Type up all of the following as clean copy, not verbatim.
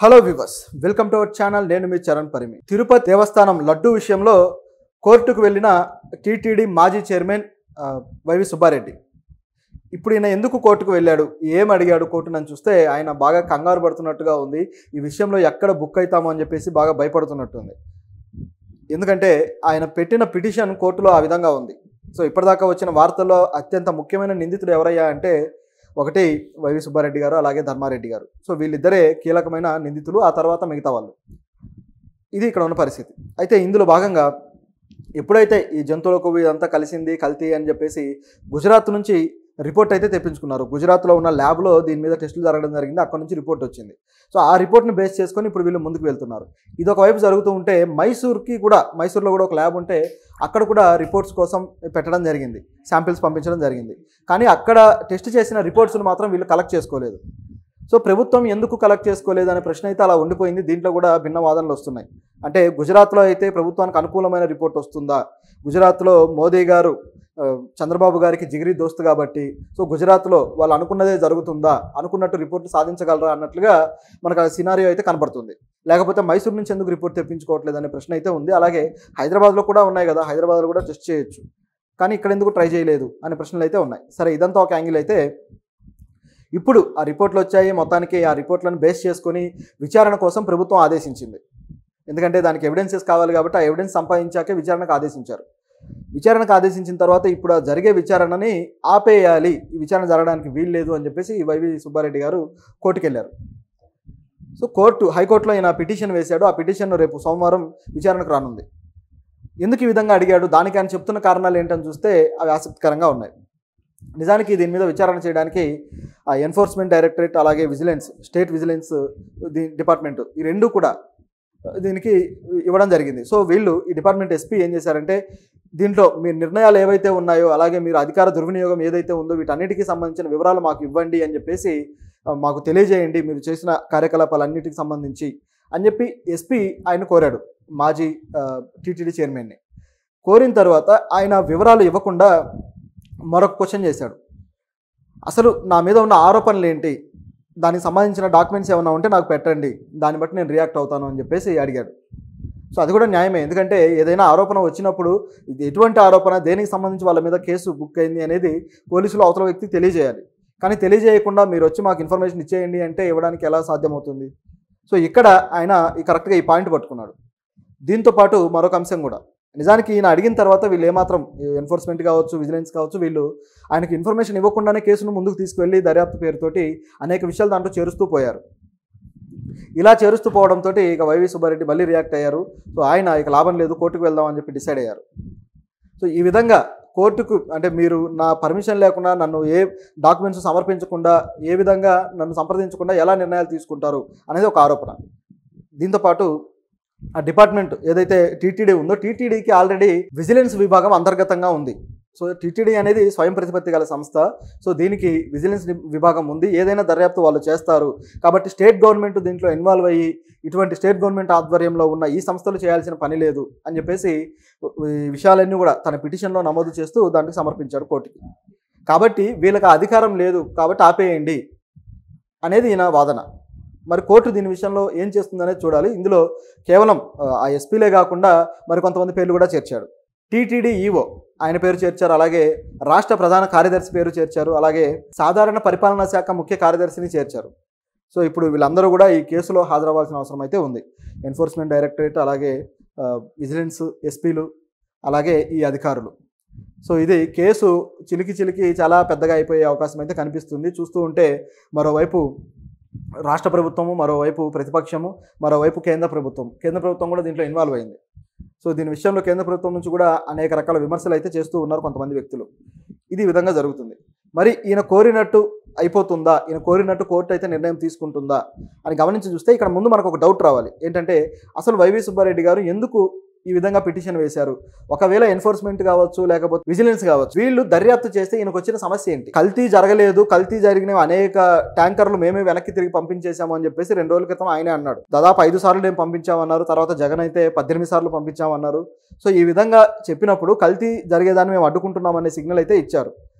Hello viewers, welcome to our channel. నేను మీ చరణ్ పరిమి. తిరుపతి దేవస్థానం లడ్డు విషయంలో కోర్టుకు వెళ్ళిన టీటీడీ మాజీ చైర్మన్ వైవి సుబ్బారెడ్డి ఇప్పుడు ఈయన ఎందుకు కోర్టుకు వెళ్ళాడు, ఏం అడిగాడు కోర్టునని చూస్తే ఆయన బాగా కంగారు పడుతున్నట్టుగా ఉంది. ఈ విషయంలో ఎక్కడ బుక్ అవుతామో అని చెప్పేసి బాగా భయపడుతున్నట్టుంది. ఎందుకంటే ఆయన పెట్టిన పిటిషన్ కోర్టులో ఆ విధంగా ఉంది. సో ఇప్పటిదాకా వచ్చిన వార్తల్లో అత్యంత ముఖ్యమైన నిందితుడు ఎవరయ్యా అంటే ఒకటి వైవి సుబ్బారెడ్డి గారు, అలాగే ధర్మారెడ్డి గారు. సో వీళ్ళిద్దరే కీలకమైన నిందితులు, ఆ తర్వాత మిగతా వాళ్ళు. ఇది ఇక్కడ ఉన్న పరిస్థితి. అయితే ఇందులో భాగంగా ఎప్పుడైతే ఈ జంతువుల కొవ్వు ఇదంతా కలిసింది, కల్తీ అని చెప్పేసి గుజరాత్ నుంచి రిపోర్ట్ అయితే తెప్పించుకున్నారు. గుజరాత్లో ఉన్న ల్యాబ్లో దీని మీద టెస్టులు జరగడం జరిగింది. అక్కడ నుంచి రిపోర్ట్ వచ్చింది. సో ఆ రిపోర్ట్ని బేస్ చేసుకొని ఇప్పుడు వీళ్ళు ముందుకు వెళ్తున్నారు. ఇది ఒకవైపు జరుగుతూ ఉంటే మైసూర్లో కూడా ఒక ల్యాబ్ ఉంటే అక్కడ కూడా రిపోర్ట్స్ కోసం పెట్టడం జరిగింది, శాంపిల్స్ పంపించడం జరిగింది. కానీ అక్కడ టెస్ట్ చేసిన రిపోర్ట్స్ను మాత్రం వీళ్ళు కలెక్ట్ చేసుకోలేదు. సో ప్రభుత్వం ఎందుకు కలెక్ట్ చేసుకోలేదు అనే ప్రశ్న అయితే అలా ఉండిపోయింది. దీంట్లో కూడా భిన్న వాదనలు వస్తున్నాయి. అంటే గుజరాత్లో అయితే ప్రభుత్వానికి అనుకూలమైన రిపోర్ట్ వస్తుందా, గుజరాత్లో మోదీ గారు చంద్రబాబు గారికి జిగిరి దోస్తు కాబట్టి సో గుజరాత్లో వాళ్ళు అనుకున్నదే జరుగుతుందా, అనుకున్నట్టు రిపోర్ట్ సాధించగలరా అన్నట్లుగా మనకు ఆ సినారియో అయితే కనబడుతుంది. లేకపోతే మైసూర్ నుంచి ఎందుకు రిపోర్ట్ తెప్పించుకోవట్లేదు అనే ప్రశ్న అయితే ఉంది. అలాగే హైదరాబాద్లో కూడా ఉన్నాయి కదా, హైదరాబాద్లో కూడా టెస్ట్ చేయొచ్చు, కానీ ఇక్కడ ఎందుకు ట్రై చేయలేదు అనే ప్రశ్నలు అయితే ఉన్నాయి. సరే, ఇదంతా ఒక యాంగిల్ అయితే ఇప్పుడు ఆ రిపోర్ట్లు వచ్చాయి. మొత్తానికి ఆ రిపోర్ట్లను బేస్ చేసుకొని విచారణ కోసం ప్రభుత్వం ఆదేశించింది. ఎందుకంటే దానికి ఎవిడెన్సెస్ కావాలి కాబట్టి ఆ ఎవిడెన్స్ సంపాదించాకే విచారణకు ఆదేశించారు. విచారణకు ఆదేశించిన తర్వాత ఇప్పుడు ఆ జరిగే విచారణని ఆపేయాలి, ఈ విచారణ జరగడానికి వీల్లేదు అని చెప్పేసి వైవి సుబ్బారెడ్డి గారు కోర్టుకు వెళ్ళారు. సో హైకోర్టులో ఈయన పిటిషన్ వేశాడు. ఆ పిటిషన్ రేపు సోమవారం విచారణకు రానుంది. ఎందుకు ఈ విధంగా అడిగాడు, దానికి ఆయన చెప్తున్న కారణాలు ఏంటని చూస్తే అవి ఆసక్తికరంగా ఉన్నాయి. నిజానికి దీని మీద విచారణ చేయడానికి ఆ ఎన్ఫోర్స్మెంట్ డైరెక్టరేట్, అలాగే స్టేట్ విజిలెన్స్ డిపార్ట్మెంట్, ఈ రెండు కూడా దీనికి ఇవ్వడం జరిగింది. సో వీళ్ళు ఈ డిపార్ట్మెంట్ ఎస్పీ ఏం చేశారంటే దీంట్లో మీ నిర్ణయాలు ఏవైతే ఉన్నాయో, అలాగే మీరు అధికార దుర్వినియోగం ఏదైతే ఉందో వీటన్నిటికీ సంబంధించిన వివరాలు మాకు ఇవ్వండి అని చెప్పేసి మాకు తెలియజేయండి, మీరు చేసిన కార్యకలాపాలన్నిటికి సంబంధించి అని చెప్పి ఎస్పీ ఆయన కోరాడు, మాజీ టీటీడీ చైర్మన్ని. కోరిన తర్వాత ఆయన వివరాలు ఇవ్వకుండా మరొక క్వశ్చన్ చేశాడు. అసలు నా మీద ఉన్న ఆరోపణలు ఏంటి, దానికి సంబంధించిన డాక్యుమెంట్స్ ఏమైనా ఉంటే నాకు పెట్టండి, దాన్ని బట్టి నేను రియాక్ట్ అవుతాను అని చెప్పేసి అడిగాడు. సో అది కూడా న్యాయమే. ఎందుకంటే ఏదైనా ఆరోపణ వచ్చినప్పుడు ఇది ఎటువంటి ఆరోపణ, దేనికి సంబంధించి వాళ్ళ మీద కేసు బుక్ అయింది అనేది పోలీసులు అవతల వ్యక్తికి తెలియజేయాలి. కానీ తెలియజేయకుండా మీరు వచ్చి మాకు ఇన్ఫర్మేషన్ ఇచ్చేయండి అంటే ఇవ్వడానికి ఎలా సాధ్యమవుతుంది? సో ఇక్కడ ఆయన కరెక్ట్గా ఈ పాయింట్ పట్టుకున్నాడు. దీంతో పాటు మరొక అంశం కూడా, నిజానికి ఈయన అడిగిన తర్వాత వీళ్ళు ఏమాత్రం ఎన్ఫోర్స్మెంట్ కావచ్చు, విజిలెన్స్ కావచ్చు, వీళ్ళు ఆయనకి ఇన్ఫర్మేషన్ ఇవ్వకుండానే కేసును ముందుకు తీసుకువెళ్ళి దర్యాప్తు పేరుతోటి అనేక విషయాలు దాంట్లో చేరుస్తూ పోయారు. ఇలా చేరుస్తూ పోవడంతో ఇక వైవి సుబ్బారెడ్డి మళ్ళీ రియాక్ట్ అయ్యారు. సో ఆయన ఇక లాభం లేదు, కోర్టుకు వెళ్దాం అని చెప్పి డిసైడ్ అయ్యారు. సో ఈ విధంగా కోర్టుకు అంటే మీరు నా పర్మిషన్ లేకుండా, నన్ను ఏ డాక్యుమెంట్స్ సమర్పించకుండా, ఏ విధంగా నన్ను సంప్రదించకుండా ఎలా నిర్ణయాలు తీసుకుంటారు అనేది ఒక ఆరోపణ. దీంతోపాటు ఆ డిపార్ట్మెంట్ ఏదైతే టీటీడీ ఉందో, టీటీడీకి ఆల్రెడీ విజిలెన్స్ విభాగం అంతర్గతంగా ఉంది. సో టీటీడీ అనేది స్వయం ప్రతిపత్తి గల సంస్థ. సో దీనికి విజిలెన్స్ విభాగం ఉంది, ఏదైనా దర్యాప్తు వాళ్ళు చేస్తారు. కాబట్టి స్టేట్ గవర్నమెంట్ దీంట్లో ఇన్వాల్వ్ అయ్యి ఇటువంటి స్టేట్ గవర్నమెంట్ ఆధ్వర్యంలో ఉన్న ఈ సంస్థలు చేయాల్సిన పని లేదు అని చెప్పేసి ఈ విషయాలన్నీ కూడా తన పిటిషన్లో నమోదు చేస్తూ దానికి సమర్పించాడు కోర్టుకి. కాబట్టి వీళ్ళకి అధికారం లేదు కాబట్టి ఆపేయండి అనేది ఈయన వాదన. మరి కోర్టు దీని విషయంలో ఏం చేస్తుందనేది చూడాలి. ఇందులో కేవలం ఆ ఎస్పీలే కాకుండా మరి కొంతమంది పేర్లు కూడా చేర్చాడు. టీటీడీ ఈఓ ఆయన పేరు చేర్చారు, అలాగే రాష్ట్ర ప్రధాన కార్యదర్శి పేరు చేర్చారు, అలాగే సాధారణ పరిపాలనా శాఖ ముఖ్య కార్యదర్శిని చేర్చారు. సో ఇప్పుడు వీళ్ళందరూ కూడా ఈ కేసులో హాజరవ్వాల్సిన అవసరం అయితే ఉంది. ఎన్ఫోర్స్మెంట్ డైరెక్టరేట్, అలాగే విజిలెన్స్ ఎస్పీలు, అలాగే ఈ అధికారులు. సో ఇది కేసు చిలికి చాలా పెద్దగా అయిపోయే అవకాశం అయితే కనిపిస్తుంది. చూస్తూ ఉంటే మరోవైపు రాష్ట్ర ప్రభుత్వము, మరోవైపు ప్రతిపక్షము, మరోవైపు కేంద్ర ప్రభుత్వం కూడా దీంట్లో ఇన్వాల్వ్ అయింది. సో దీని విషయంలో కేంద్ర ప్రభుత్వం నుంచి కూడా అనేక రకాల విమర్శలు అయితే చేస్తూ ఉన్నారు కొంతమంది వ్యక్తులు. ఇది విధంగా జరుగుతుంది. మరి ఈయన కోరినట్టు అయిపోతుందా, ఈయన కోరినట్టు కోర్టు అయితే నిర్ణయం తీసుకుంటుందా అని గమనించి చూస్తే ఇక్కడ ముందు మనకు ఒక డౌట్ రావాలి. ఏంటంటే అసలు వైవి సుబ్బారెడ్డి గారు ఎందుకు ఈ విధంగా పిటిషన్ వేశారు? ఒకవేళ ఎన్ఫోర్స్మెంట్ కావచ్చు, లేకపోతే విజిలెన్స్ కావచ్చు, వీళ్ళు దర్యాప్తు చేస్తే ఈయనకు వచ్చిన సమస్య ఏంటి? కల్తీ జరగలేదు, కల్తీ జరిగిన అనేక ట్యాంకర్లు మేమే వెనక్కి తిరిగి పంపించేశాము అని చెప్పేసి 2 రోజుల క్రితం ఆయనే అన్నాడు. దాదాపు 5 సార్లు మేము పంపించామన్నారు. తర్వాత జగన్ అయితే 18 సార్లు పంపించామన్నారు. సో ఈ విధంగా చెప్పినప్పుడు కల్తీ జరిగేదాన్ని మేము అడ్డుకుంటున్నామనే సిగ్నల్ అయితే ఇచ్చారు.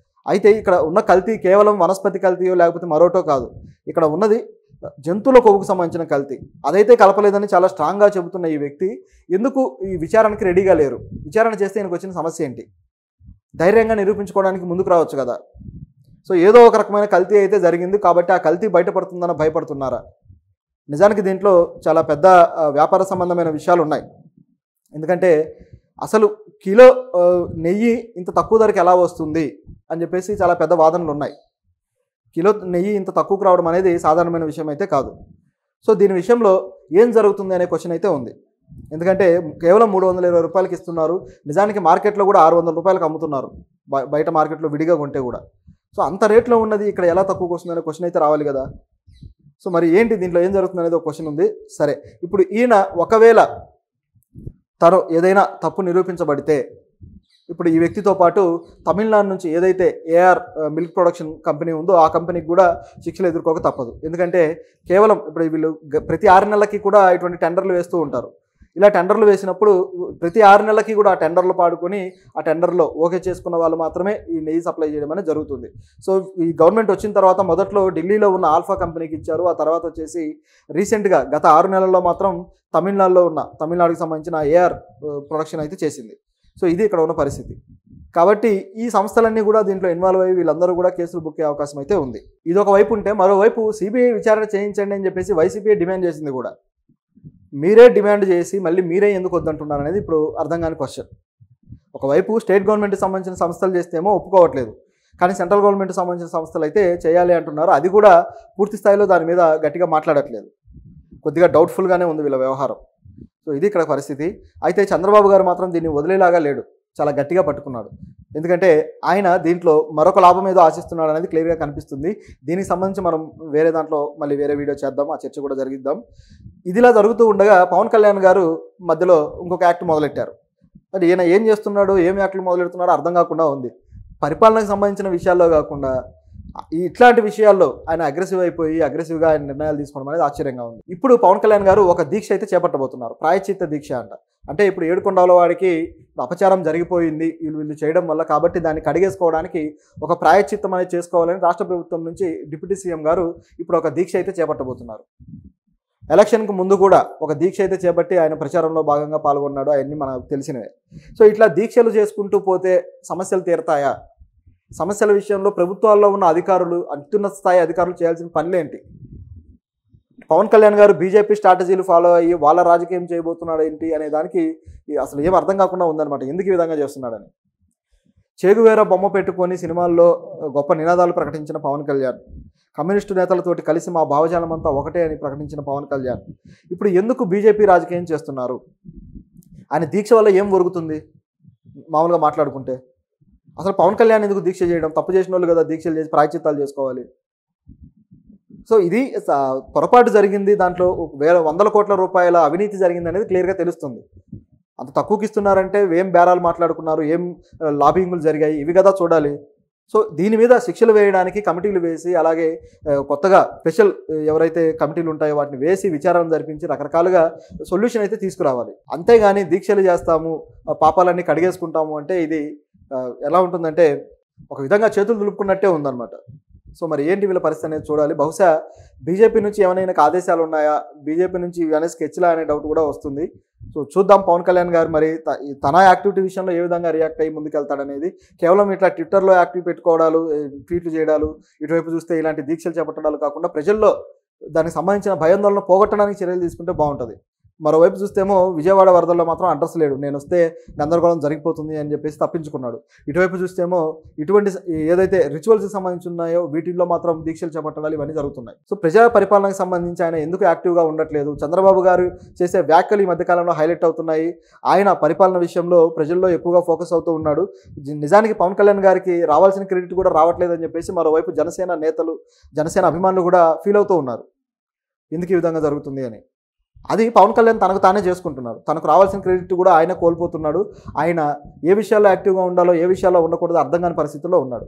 అయితే ఇక్కడ ఉన్న కల్తీ కేవలం వనస్పతి కల్తీయో లేకపోతే మరోటో కాదు. ఇక్కడ ఉన్నది జంతువుల కొవ్వుకు సంబంధించిన కల్తీ, అదైతే కలపలేదని చాలా స్ట్రాంగ్గా చెబుతున్న ఈ వ్యక్తి ఎందుకు ఈ విచారణకి రెడీగా లేరు? విచారణ చేస్తే ఈయనకు వచ్చిన సమస్య ఏంటి? ధైర్యంగా నిరూపించుకోవడానికి ముందుకు రావచ్చు కదా. సో ఏదో ఒక రకమైన కల్తీ అయితే జరిగింది కాబట్టి ఆ కల్తీ బయటపడుతుందని భయపడుతున్నారా? నిజానికి దీంట్లో చాలా పెద్ద వ్యాపార సంబంధమైన విషయాలు ఉన్నాయి. ఎందుకంటే అసలు కిలో నెయ్యి ఇంత తక్కువ ధరకి ఎలా వస్తుంది అని చెప్పేసి చాలా పెద్ద వాదనలు ఉన్నాయి. కిలో నెయ్యి ఇంత తక్కువకు రావడం అనేది సాధారణమైన విషయం అయితే కాదు. సో దీని విషయంలో ఏం జరుగుతుంది అనే క్వశ్చన్ అయితే ఉంది. ఎందుకంటే కేవలం 320 రూపాయలకి ఇస్తున్నారు. నిజానికి మార్కెట్లో కూడా 600 రూపాయలకు అమ్ముతున్నారు, బయట మార్కెట్లో విడిగా కొంటే కూడా. సో అంత రేట్లో ఉన్నది ఇక్కడ ఎలా తక్కువకు వస్తుంది అనే క్వశ్చన్ అయితే రావాలి కదా. సో మరి ఏంటి దీంట్లో ఏం జరుగుతుంది అనేది ఒక క్వశ్చన్ ఉంది. సరే, ఇప్పుడు ఈయన ఒకవేళ తను ఏదైనా తప్పు నిరూపించబడితే ఇప్పుడు ఈ వ్యక్తితో పాటు తమిళనాడు నుంచి ఏదైతే ఏఆర్ మిల్క్ ప్రొడక్షన్ కంపెనీ ఉందో ఆ కంపెనీకి కూడా శిక్షలు ఎదుర్కోక తప్పదు. ఎందుకంటే కేవలం ఇప్పుడు వీళ్ళు ప్రతి 6 నెలలకి కూడా ఇటువంటి టెండర్లు వేస్తూ ఉంటారు. ఇలా టెండర్లు వేసినప్పుడు ప్రతి 6 నెలలకి కూడా ఆ టెండర్లు పాడుకొని ఆ టెండర్లో ఓకే చేసుకున్న వాళ్ళు మాత్రమే ఈ నెయ్యి సప్లై చేయడం అనేది జరుగుతుంది. సో ఈ గవర్నమెంట్ వచ్చిన తర్వాత మొదట్లో ఢిల్లీలో ఉన్న ఆల్ఫా కంపెనీకి ఇచ్చారు. ఆ తర్వాత వచ్చేసి రీసెంట్గా గత 6 నెలల్లో మాత్రం తమిళనాడులో ఉన్న తమిళనాడుకి సంబంధించిన ఏఆర్ ప్రొడక్షన్ అయితే చేసింది. సో ఇది ఇక్కడ ఉన్న పరిస్థితి. కాబట్టి ఈ సంస్థలన్నీ కూడా దీంట్లో ఇన్వాల్వ్ అయ్యి వీళ్ళందరూ కూడా కేసులు బుక్ అయ్యే అవకాశం అయితే ఉంది. ఇది ఒక వైపు ఉంటే మరోవైపు సిబిఐ విచారణ చేయించండి అని చెప్పేసి వైసీపీ డిమాండ్ చేసింది కూడా. మీరే డిమాండ్ చేసి మళ్ళీ మీరే ఎందుకు వద్దంటున్నారు అనేది ఇప్పుడు అర్థం కాని క్వశ్చన్. ఒకవైపు స్టేట్ గవర్నమెంట్కి సంబంధించిన సంస్థలు చేస్తేమో ఒప్పుకోవట్లేదు, కానీ సెంట్రల్ గవర్నమెంట్కి సంబంధించిన సంస్థలు అయితే చేయాలి అంటున్నారు. అది కూడా పూర్తి స్థాయిలో దాని మీద గట్టిగా మాట్లాడట్లేదు. కొద్దిగా డౌట్ఫుల్గానే ఉంది వీళ్ళ వ్యవహారం. సో ఇది ఇక్కడ పరిస్థితి. అయితే చంద్రబాబు గారు మాత్రం దీన్ని వదిలేలాగా లేడు, చాలా గట్టిగా పట్టుకున్నాడు. ఎందుకంటే ఆయన దీంట్లో మరొక లాభం ఏదో ఆశిస్తున్నాడు అనేది క్లియర్గా కనిపిస్తుంది. దీనికి సంబంధించి మనం వేరే దాంట్లో మళ్ళీ వేరే వీడియో చేద్దాం, ఆ చర్చ కూడా జరిగిద్దాం. ఇదిలా జరుగుతూ ఉండగా పవన్ కళ్యాణ్ గారు మధ్యలో ఇంకొక యాక్ట్ మొదలెట్టారు. మరి ఈయన ఏం చేస్తున్నాడు, ఏం యాక్ట్లు మొదలెడుతున్నాడో అర్థం కాకుండా ఉంది. పరిపాలనకు సంబంధించిన విషయాల్లో కాకుండా ఇట్లాంటి విషయాల్లో ఆయన అగ్రెసివ్గా ఆయన నిర్ణయాలు తీసుకోవడం అనేది ఆశ్చర్యంగా ఉంది. ఇప్పుడు పవన్ కళ్యాణ్ గారు ఒక దీక్ష అయితే చేపట్టబోతున్నారు, ప్రాయశ్చిత్త దీక్ష అంట. అంటే ఇప్పుడు ఏడుకొండల వాడికి అపచారం జరిగిపోయింది వీళ్ళు చేయడం వల్ల, కాబట్టి దాన్ని కడిగేసుకోవడానికి ఒక ప్రాయశ్చిత్తం అనేది చేసుకోవాలని రాష్ట్ర ప్రభుత్వం నుంచి డిప్యూటీ సీఎం గారు ఇప్పుడు ఒక దీక్ష అయితే చేపట్టబోతున్నారు. ఎలక్షన్కు ముందు కూడా ఒక దీక్ష అయితే చేపట్టి ఆయన ప్రచారంలో భాగంగా పాల్గొన్నాడు, అవన్నీ మనకు తెలిసినవే. సో ఇట్లా దీక్షలు చేసుకుంటూ పోతే సమస్యలు తీరతాయా? సమస్యల విషయంలో ప్రభుత్వాల్లో ఉన్న అధికారులు, అత్యున్నత స్థాయి అధికారులు చేయాల్సిన పనులేంటి? పవన్ కళ్యాణ్ గారు బీజేపీ స్ట్రాటజీలు ఫాలో అయ్యి వాళ్ళ రాజకీయం చేయబోతున్నాడు ఏంటి అనే దానికి అసలు ఏం అర్థం కాకుండా ఉందన్నమాట, ఎందుకు ఈ విధంగా చేస్తున్నాడని. చేగువేర బొమ్మ పెట్టుకొని సినిమాల్లో గొప్ప నినాదాలు ప్రకటించిన పవన్ కళ్యాణ్, కమ్యూనిస్టు నేతలతోటి కలిసి మా భావజాలం అంతా ఒకటే అని ప్రకటించిన పవన్ కళ్యాణ్ ఇప్పుడు ఎందుకు బీజేపీ రాజకీయం చేస్తున్నారు? ఆయన దీక్ష వల్ల ఏం ఒరుగుతుంది మామూలుగా మాట్లాడుకుంటే? అసలు పవన్ కళ్యాణ్ ఎందుకు దీక్ష చేయడం? తప్పు చేసిన వాళ్ళు కదా దీక్షలు చేసి ప్రాయశ్చిత్తాలు చేసుకోవాలి. సో ఇది పొరపాటు జరిగింది, దాంట్లో వందల కోట్ల రూపాయల అవినీతి జరిగింది అనేది క్లియర్గా తెలుస్తుంది. అంత తక్కువకి ఇస్తున్నారంటే ఏం బేరాలు మాట్లాడుకున్నారు, ఏం లాబింగ్లు జరిగాయి, ఇవి కదా చూడాలి. సో దీని మీద శిక్షలు వేయడానికి కమిటీలు వేసి, అలాగే కొత్తగా స్పెషల్ ఎవరైతే కమిటీలు ఉంటాయో వాటిని వేసి విచారణ జరిపించి రకరకాలుగా సొల్యూషన్ అయితే తీసుకురావాలి. అంతేగాని దీక్షలు చేస్తాము, పాపాలన్నీ కడిగేసుకుంటాము అంటే ఇది ఎలా ఉంటుందంటే ఒక విధంగా చేతులు దులుపుకున్నట్టే ఉందన్నమాట. సో మరి ఏంటి వీళ్ళ పరిస్థితి అనేది చూడాలి. బహుశా బీజేపీ నుంచి ఏమైనా ఆదేశాలు ఉన్నాయా, బీజేపీ నుంచి ఇవన్నీ స్కెచ్లా అనే డౌట్ కూడా వస్తుంది. సో చూద్దాం పవన్ కళ్యాణ్ గారు మరి తన యాక్టివిటీ విషయంలో ఏ విధంగా రియాక్ట్ అయ్యి ముందుకెళ్తాడనేది. కేవలం ఇట్లా ట్విట్టర్లో యాక్టివ్ పెట్టుకోవడాలు, ట్వీట్లు చేయడాలు, ఇటువైపు చూస్తే ఇలాంటి దీక్షలు చేపట్టడాలు కాకుండా ప్రజల్లో దానికి సంబంధించిన భయాందోళన పోగొట్టడానికి చర్యలు తీసుకుంటే బాగుంటుంది. మరోవైపు చూస్తేమో విజయవాడ వరదల్లో మాత్రం అడ్రస్ లేడు, నేను వస్తే గందరగోళం జరిగిపోతుంది అని చెప్పేసి తప్పించుకున్నాడు. ఇటువైపు చూస్తేమో ఇటువంటి ఏదైతే రిచువల్స్కి సంబంధించి ఉన్నాయో వీటిల్లో మాత్రం దీక్షలు చేపట్టడాలు ఇవన్నీ జరుగుతున్నాయి. సో ప్రజా పరిపాలనకు సంబంధించి ఆయన ఎందుకు యాక్టివ్గా ఉండట్లేదు? చంద్రబాబు గారు చేసే వ్యాఖ్యలు ఈ మధ్యకాలంలో హైలైట్ అవుతున్నాయి. ఆయన పరిపాలన విషయంలో ప్రజల్లో ఎక్కువగా ఫోకస్ అవుతూ ఉన్నాడు. నిజానికి పవన్ కళ్యాణ్ గారికి రావాల్సిన క్రెడిట్ కూడా రావట్లేదని చెప్పేసి మరోవైపు జనసేన నేతలు, జనసేన అభిమానులు కూడా ఫీల్ అవుతూ ఉన్నారు ఎందుకు ఈ విధంగా జరుగుతుంది అని. అది పవన్ కళ్యాణ్ తనకు తానే చేసుకుంటున్నాడు, తనకు రావాల్సిన క్రెడిట్ కూడా ఆయన కోల్పోతున్నాడు. ఆయన ఏ విషయాల్లో యాక్టివ్గా ఉండాలో, ఏ విషయాల్లో ఉండకూడదో అర్థం కాని పరిస్థితుల్లో ఉన్నాడు.